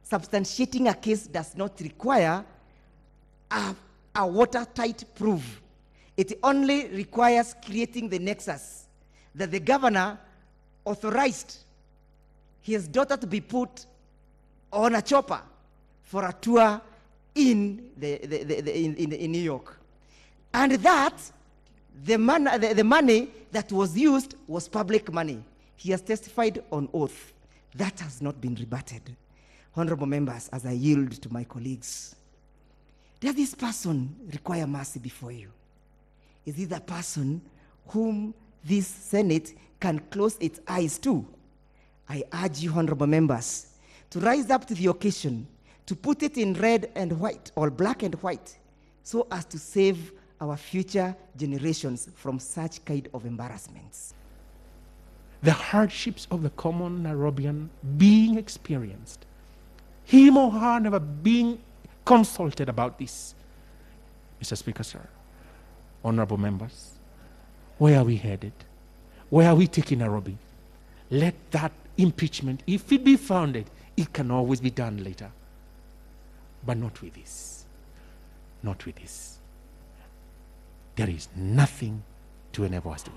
substantiating a case does not require a watertight proof. It only requires creating the nexus that the governor authorized his daughter to be put on a chopper for a tour in in New York, and that the money that was used was public money. He has testified on oath. That has not been rebutted. Honorable members, as I yield to my colleagues, does this person require mercy before you? Is he the person whom this Senate can close its eyes to? I urge you, honorable members, to rise up to the occasion, to put it in red and white, or black and white, so as to save our future generations from such kind of embarrassments. The hardships of the common Nairobian being experienced, him or her never being consulted about this. Mr. Speaker, sir, honorable members, where are we headed? Where are we taking Nairobi? Let that impeachment, if it be founded, it can always be done later. But not with this. Not with this. There is nothing to enable us to do.